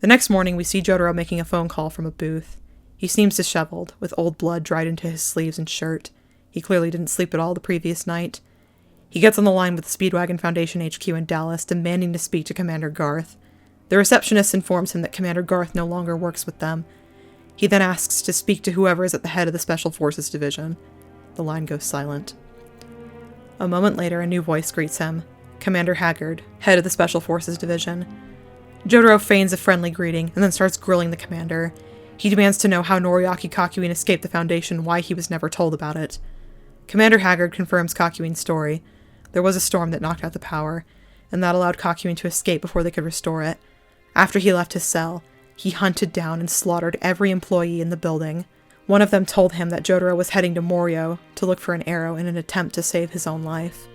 The next morning, we see Jotaro making a phone call from a booth. He seems disheveled, with old blood dried into his sleeves and shirt. He clearly didn't sleep at all the previous night. He gets on the line with the Speedwagon Foundation HQ in Dallas, demanding to speak to Commander Garth. The receptionist informs him that Commander Garth no longer works with them. He then asks to speak to whoever is at the head of the Special Forces Division. The line goes silent. A moment later, a new voice greets him. Commander Haggard, head of the Special Forces Division. Jotaro feigns a friendly greeting and then starts grilling the commander. He demands to know how Noriaki Kakyoin escaped the Foundation, why he was never told about it. Commander Haggard confirms Kakyoin's story. There was a storm that knocked out the power, and that allowed Kakyoin to escape before they could restore it. After he left his cell, he hunted down and slaughtered every employee in the building. One of them told him that Jotaro was heading to Morio to look for an arrow in an attempt to save his own life.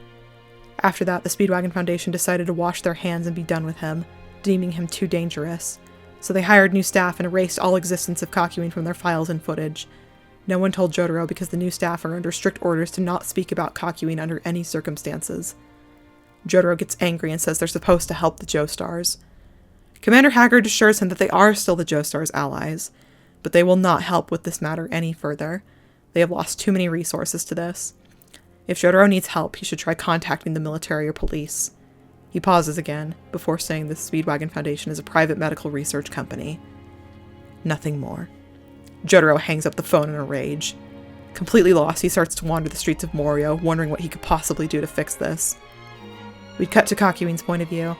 After that, the Speedwagon Foundation decided to wash their hands and be done with him, deeming him too dangerous. So they hired new staff and erased all existence of Kakyoin from their files and footage. No one told Jotaro because the new staff are under strict orders to not speak about Kakyoin under any circumstances. Jotaro gets angry and says they're supposed to help the Joestars. Commander Haggard assures him that they are still the Joestars' allies, but they will not help with this matter any further. They have lost too many resources to this. If Jotaro needs help, he should try contacting the military or police. He pauses again, before saying the Speedwagon Foundation is a private medical research company. Nothing more. Jotaro hangs up the phone in a rage. Completely lost, he starts to wander the streets of Morio, wondering what he could possibly do to fix this. We cut to Kakyoin's point of view.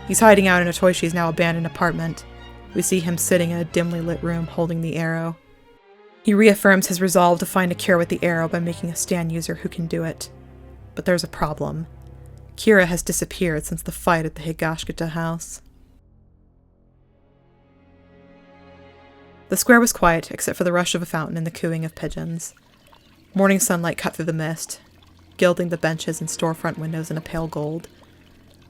He's hiding out in Otoishi's now abandoned apartment. We see him sitting in a dimly lit room holding the arrow. He reaffirms his resolve to find a cure with the arrow by making a stand user who can do it. But there's a problem. Kira has disappeared since the fight at the Higashikata house. The square was quiet, except for the rush of a fountain and the cooing of pigeons. Morning sunlight cut through the mist, gilding the benches and storefront windows in a pale gold.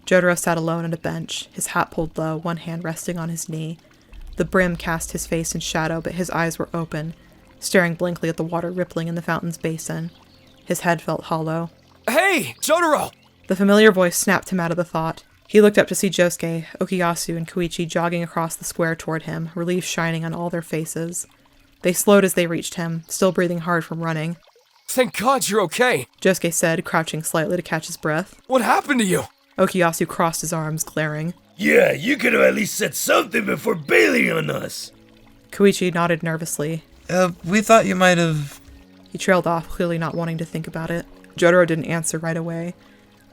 Jotaro sat alone on a bench, his hat pulled low, one hand resting on his knee. The brim cast his face in shadow, but his eyes were open, staring blankly at the water rippling in the fountain's basin. His head felt hollow. Hey, Jotaro! The familiar voice snapped him out of the thought. He looked up to see Josuke, Okuyasu, and Koichi jogging across the square toward him, relief shining on all their faces. They slowed as they reached him, still breathing hard from running. Thank God you're okay, Josuke said, crouching slightly to catch his breath. What happened to you? Okuyasu crossed his arms, glaring. Yeah, you could have at least said something before bailing on us. Koichi nodded nervously. We thought you might have... He trailed off, clearly not wanting to think about it. Jotaro didn't answer right away.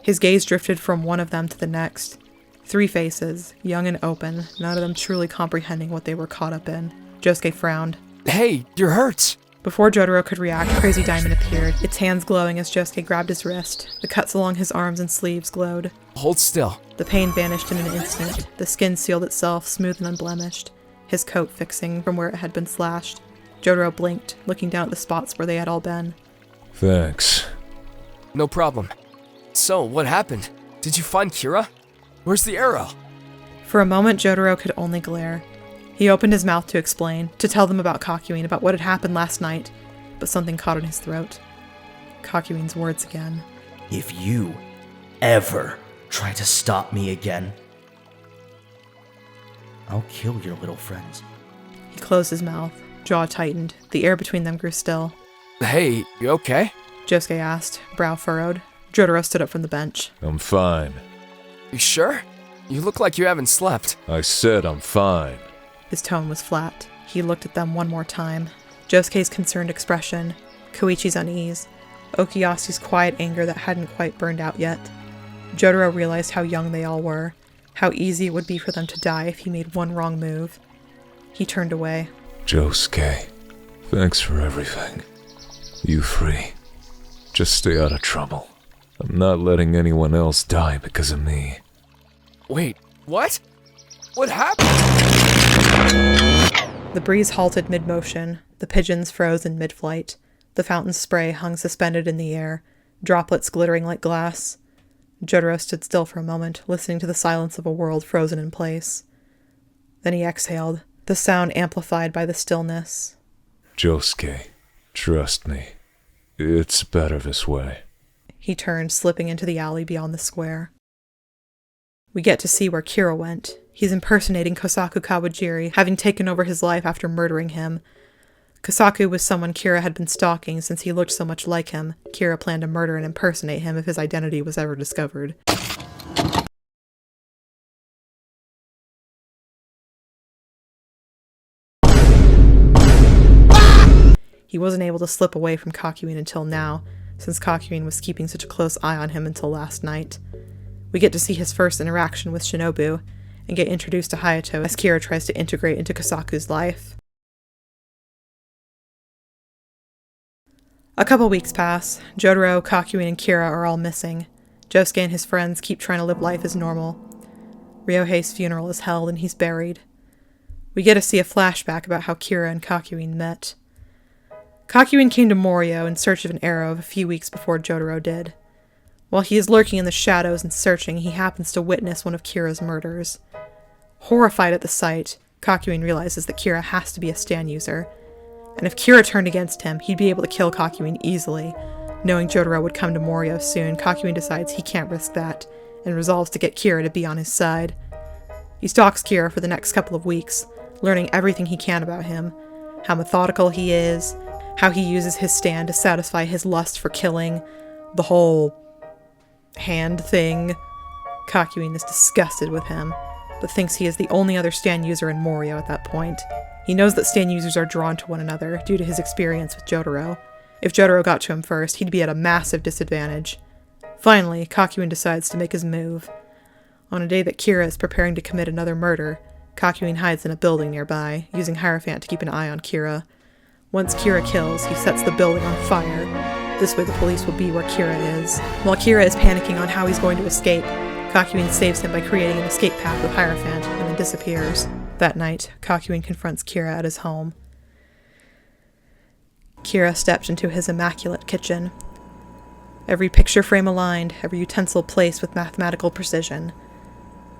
His gaze drifted from one of them to the next. 3 faces, young and open, none of them truly comprehending what they were caught up in. Josuke frowned. Hey, you're hurt. Before Jotaro could react, Crazy Diamond appeared, its hands glowing as Josuke grabbed his wrist. The cuts along his arms and sleeves glowed. Hold still. The pain vanished in an instant. The skin sealed itself, smooth and unblemished, his coat fixing from where it had been slashed. Jotaro blinked, looking down at the spots where they had all been. Thanks. No problem. So, what happened? Did you find Kira? Where's the arrow? For a moment, Jotaro could only glare. He opened his mouth to explain, to tell them about Kakyoin, about what had happened last night, but something caught in his throat. Kakyoin's words again. If you ever try to stop me again, I'll kill your little friends. He closed his mouth, jaw tightened. The air between them grew still. Hey, you okay? Josuke asked, brow furrowed. Jotaro stood up from the bench. I'm fine. You sure? You look like you haven't slept. I said I'm fine. His tone was flat. He looked at them one more time. Josuke's concerned expression, Koichi's unease, Okuyasu's quiet anger that hadn't quite burned out yet. Jotaro realized how young they all were, how easy it would be for them to die if he made one wrong move. He turned away. Josuke, thanks for everything. You free. Just stay out of trouble. I'm not letting anyone else die because of me. Wait, what? What happened? The breeze halted mid-motion. The pigeons froze in mid-flight. The fountain's spray hung suspended in the air, droplets glittering like glass. Jotaro stood still for a moment, listening to the silence of a world frozen in place. Then he exhaled, the sound amplified by the stillness. Josuke, trust me. It's better this way. He turned, slipping into the alley beyond the square. We get to see where Kira went. He's impersonating Kosaku Kawajiri, having taken over his life after murdering him. Kosaku was someone Kira had been stalking since he looked so much like him. Kira planned to murder and impersonate him if his identity was ever discovered. He wasn't able to slip away from Kakyoin until now, since Kakyoin was keeping such a close eye on him until last night. We get to see his first interaction with Shinobu, and get introduced to Hayato as Kira tries to integrate into Kosaku's life. A couple weeks pass. Jotaro, Kakyoin, and Kira are all missing. Josuke and his friends keep trying to live life as normal. Ryohei's funeral is held and he's buried. We get to see a flashback about how Kira and Kakyoin met. Kakyoin came to Morio in search of an arrow a few weeks before Jotaro did. While he is lurking in the shadows and searching, he happens to witness one of Kira's murders. Horrified at the sight, Kakyoin realizes that Kira has to be a stand user, and if Kira turned against him, he'd be able to kill Kakyoin easily. Knowing Jotaro would come to Morio soon, Kakyoin decides he can't risk that, and resolves to get Kira to be on his side. He stalks Kira for the next couple of weeks, learning everything he can about him, how methodical he is, how he uses his stand to satisfy his lust for killing, the whole hand thing. Kakyoin is disgusted with him, but thinks he is the only other stand user in Morio at that point. He knows that stand users are drawn to one another due to his experience with Jotaro. If Jotaro got to him first, he'd be at a massive disadvantage. Finally, Kakyoin decides to make his move. On a day that Kira is preparing to commit another murder, Kakyoin hides in a building nearby, using Hierophant to keep an eye on Kira. Once Kira kills, he sets the building on fire. This way the police will be where Kira is. While Kira is panicking on how he's going to escape, Kakyoin saves him by creating an escape path with Hierophant and then disappears. That night, Kakyoin confronts Kira at his home. Kira steps into his immaculate kitchen. Every picture frame aligned, every utensil placed with mathematical precision.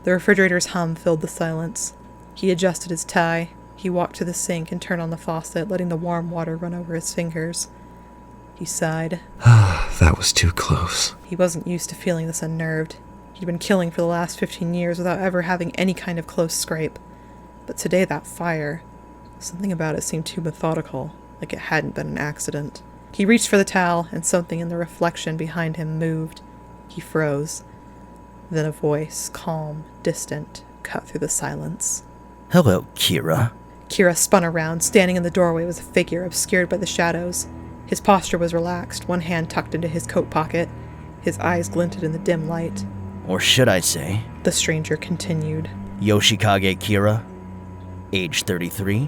The refrigerator's hum filled the silence. He adjusted his tie. He walked to the sink and turned on the faucet, letting the warm water run over his fingers. He sighed. That was too close. He wasn't used to feeling this unnerved. He'd been killing for the last 15 years without ever having any kind of close scrape. But today that fire, something about it seemed too methodical, like it hadn't been an accident. He reached for the towel, and something in the reflection behind him moved. He froze. Then a voice, calm, distant, cut through the silence. Hello, Kira. Kira spun around. Standing in the doorway was a figure obscured by the shadows. His posture was relaxed, one hand tucked into his coat pocket. His eyes glinted in the dim light. Or should I say, The stranger continued. Yoshikage Kira, age 33,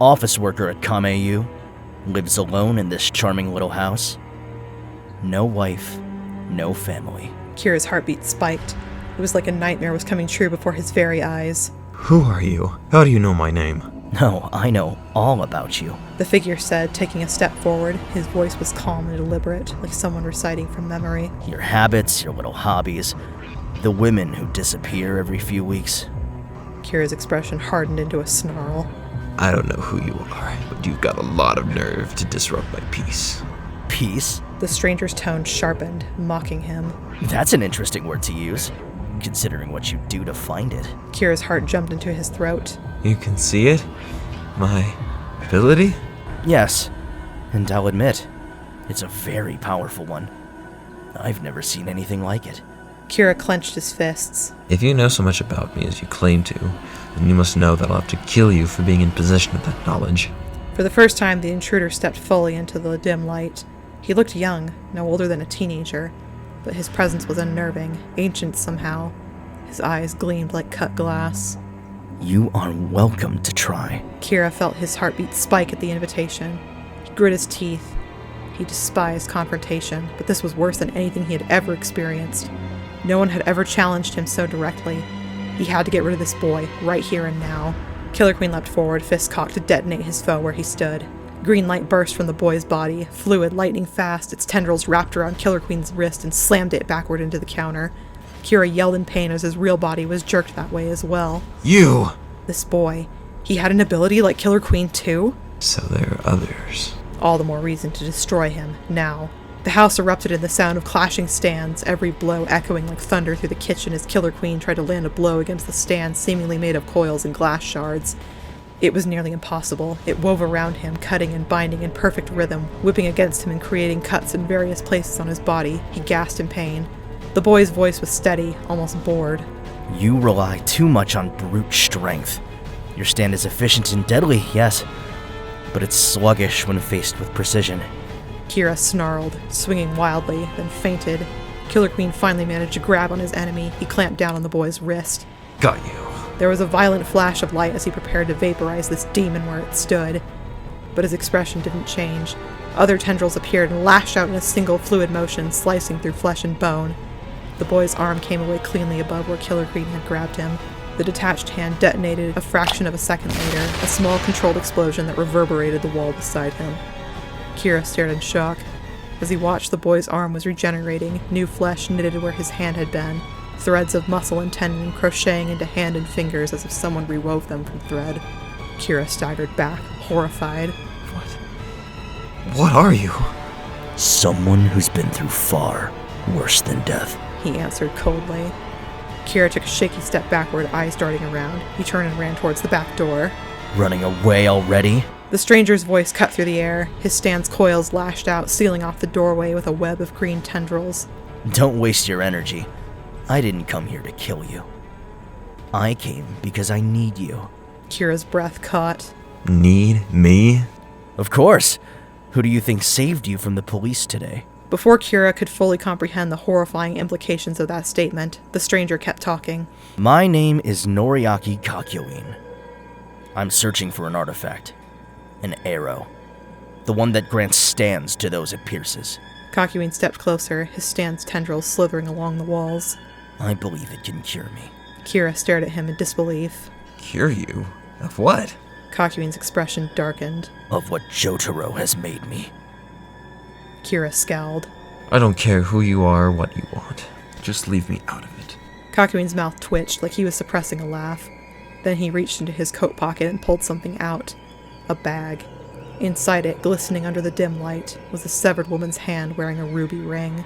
office worker at Kameiyu, lives alone in this charming little house. No wife, no family. Kira's heartbeat spiked. It was like a nightmare was coming true before his very eyes. Who are you? How do you know my name? No, I know all about you. The figure said, taking a step forward. His voice was calm and deliberate, like someone reciting from memory. Your habits, your little hobbies, the women who disappear every few weeks. Kira's expression hardened into a snarl. I don't know who you are, but you've got a lot of nerve to disrupt my peace. Peace? The stranger's tone sharpened, mocking him. That's an interesting word to use, considering what you do to find it. Kira's heart jumped into his throat. You can see it? My ability? Yes, and I'll admit, it's a very powerful one. I've never seen anything like it. Kira clenched his fists. If you know so much about me as you claim to, then you must know that I'll have to kill you for being in possession of that knowledge. For the first time, the intruder stepped fully into the dim light. He looked young, no older than a teenager, but his presence was unnerving, ancient somehow. His eyes gleamed like cut glass. You are welcome to try. Kira felt his heartbeat spike at the invitation. He grit his teeth. He despised confrontation, but this was worse than anything he had ever experienced. No one had ever challenged him so directly. He had to get rid of this boy, right here and now. Killer Queen leapt forward, fist cocked to detonate his foe where he stood. Green light burst from the boy's body, fluid, lightning fast. Its tendrils wrapped around Killer Queen's wrist and slammed it backward into the counter. Kira yelled in pain as his real body was jerked that way as well. You! This boy, he had an ability like Killer Queen too? So there are others. All the more reason to destroy him, now. The house erupted in the sound of clashing stands, every blow echoing like thunder through the kitchen as Killer Queen tried to land a blow against the stand seemingly made of coils and glass shards. It was nearly impossible. It wove around him, cutting and binding in perfect rhythm, whipping against him and creating cuts in various places on his body. He gasped in pain. The boy's voice was steady, almost bored. You rely too much on brute strength. Your stand is efficient and deadly, yes, but it's sluggish when faced with precision. Kira snarled, swinging wildly, then fainted. Killer Queen finally managed to grab on his enemy. He clamped down on the boy's wrist. Got you. There was a violent flash of light as he prepared to vaporize this demon where it stood. But his expression didn't change. Other tendrils appeared and lashed out in a single fluid motion, slicing through flesh and bone. The boy's arm came away cleanly above where Killer Queen had grabbed him. The detached hand detonated a fraction of a second later, a small controlled explosion that reverberated the wall beside him. Kira stared in shock. As he watched, the boy's arm was regenerating, new flesh knitted where his hand had been, threads of muscle and tendon crocheting into hand and fingers as if someone rewove them from thread. Kira staggered back, horrified. What are you? Someone who's been through far worse than death, he answered coldly. Kira took a shaky step backward, eyes darting around. He turned and ran towards the back door. Running away already? The stranger's voice cut through the air. His stand's coils lashed out, sealing off the doorway with a web of green tendrils. Don't waste your energy. I didn't come here to kill you. I came because I need you. Kira's breath caught. Need me? Of course. Who do you think saved you from the police today? Before Kira could fully comprehend the horrifying implications of that statement, the stranger kept talking. My name is Noriaki Kakyoin. I'm searching for an artifact. An arrow. The one that grants stands to those it pierces. Kakyoin stepped closer, his stand's tendrils slithering along the walls. I believe it can cure me. Kira stared at him in disbelief. Cure you? Of what? Kakyoin's expression darkened. Of what Jotaro has made me. Kira scowled. I don't care who you are or what you want. Just leave me out of it. Kakyoin's mouth twitched like he was suppressing a laugh. Then he reached into his coat pocket and pulled something out. A bag. Inside it, glistening under the dim light, was a severed woman's hand wearing a ruby ring.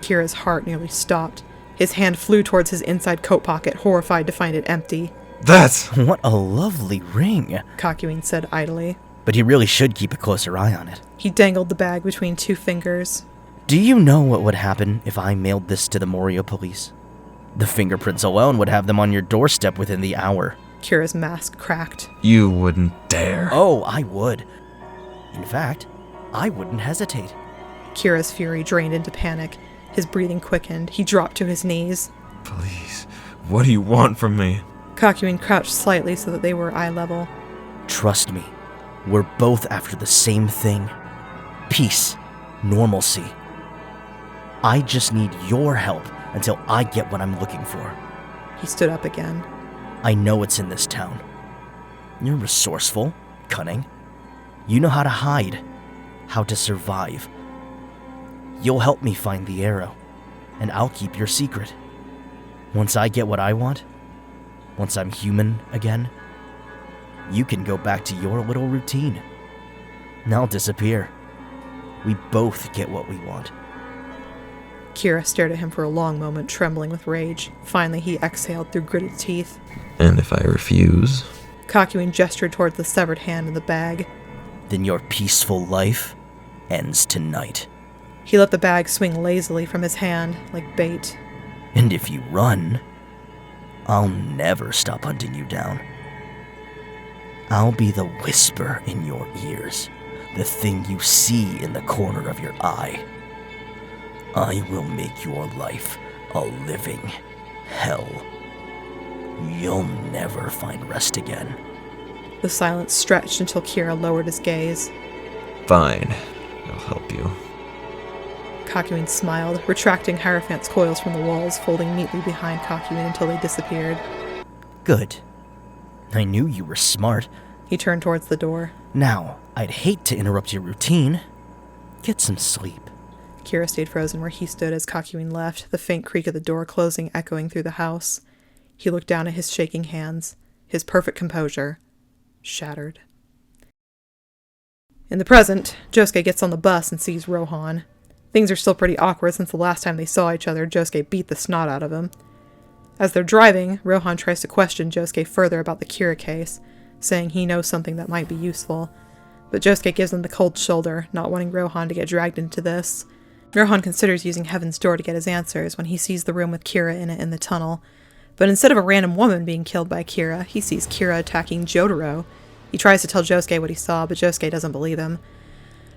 Kira's heart nearly stopped. His hand flew towards his inside coat pocket, horrified to find it empty. That's... What a lovely ring, Kakyoin said idly. But he really should keep a closer eye on it. He dangled the bag between two fingers. Do you know what would happen if I mailed this to the Morio police? The fingerprints alone would have them on your doorstep within the hour. Kira's mask cracked. You wouldn't dare. Oh, I would. In fact, I wouldn't hesitate. Kira's fury drained into panic. His breathing quickened. He dropped to his knees. Please, what do you want from me? Kakyoin crouched slightly so that they were eye level. Trust me, we're both after the same thing. Peace, normalcy. I just need your help until I get what I'm looking for. He stood up again. I know it's in this town. You're resourceful, cunning. You know how to hide, how to survive. You'll help me find the arrow, and I'll keep your secret. Once I get what I want, once I'm human again, you can go back to your little routine. And I'll disappear. We both get what we want. Kira stared at him for a long moment, trembling with rage. Finally, he exhaled through gritted teeth. And if I refuse? Kakyoin gestured towards the severed hand in the bag. Then your peaceful life ends tonight. He let the bag swing lazily from his hand, like bait. And if you run, I'll never stop hunting you down. I'll be the whisper in your ears, the thing you see in the corner of your eye. I will make your life a living hell. You'll never find rest again. The silence stretched until Kira lowered his gaze. Fine. I'll help you. Kakyoin smiled, retracting Hierophant's coils from the walls, folding neatly behind Kakyoin until they disappeared. Good. I knew you were smart. He turned towards the door. Now, I'd hate to interrupt your routine. Get some sleep. Kira stayed frozen where he stood as Kakyoin left, the faint creak of the door closing echoing through the house. He looked down at his shaking hands, his perfect composure shattered. In the present, Josuke gets on the bus and sees Rohan. Things are still pretty awkward since the last time they saw each other, Josuke beat the snot out of him. As they're driving, Rohan tries to question Josuke further about the Kira case, saying he knows something that might be useful. But Josuke gives him the cold shoulder, not wanting Rohan to get dragged into this. Rohan considers using Heaven's Door to get his answers when he sees the room with Kira in it in the tunnel. But instead of a random woman being killed by Kira, he sees Kira attacking Jotaro. He tries to tell Josuke what he saw, but Josuke doesn't believe him.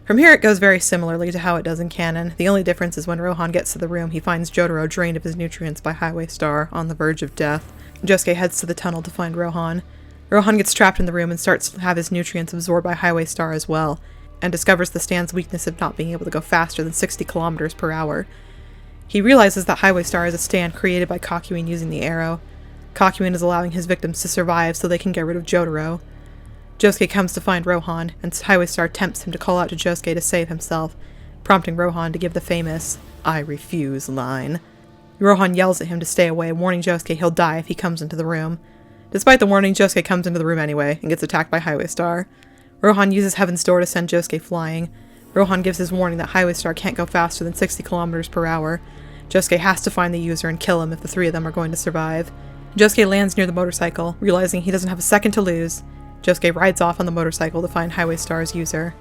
From here it goes very similarly to how it does in canon. The only difference is when Rohan gets to the room, he finds Jotaro drained of his nutrients by Highway Star, on the verge of death. Josuke heads to the tunnel to find Rohan. Rohan gets trapped in the room and starts to have his nutrients absorbed by Highway Star as well, and discovers the stand's weakness of not being able to go faster than 60 kilometers per hour. He realizes that Highway Star is a stand created by Kakyoin using the arrow. Kakyoin is allowing his victims to survive so they can get rid of Jotaro. Josuke comes to find Rohan, and Highway Star tempts him to call out to Josuke to save himself, prompting Rohan to give the famous, "I refuse" line. Rohan yells at him to stay away, warning Josuke he'll die if he comes into the room. Despite the warning, Josuke comes into the room anyway, and gets attacked by Highway Star. Rohan uses Heaven's Door to send Josuke flying. Rohan gives his warning that Highway Star can't go faster than 60 kilometers per hour. Josuke has to find the user and kill him if the three of them are going to survive. Josuke lands near the motorcycle, realizing he doesn't have a second to lose. Josuke rides off on the motorcycle to find Highway Star's user.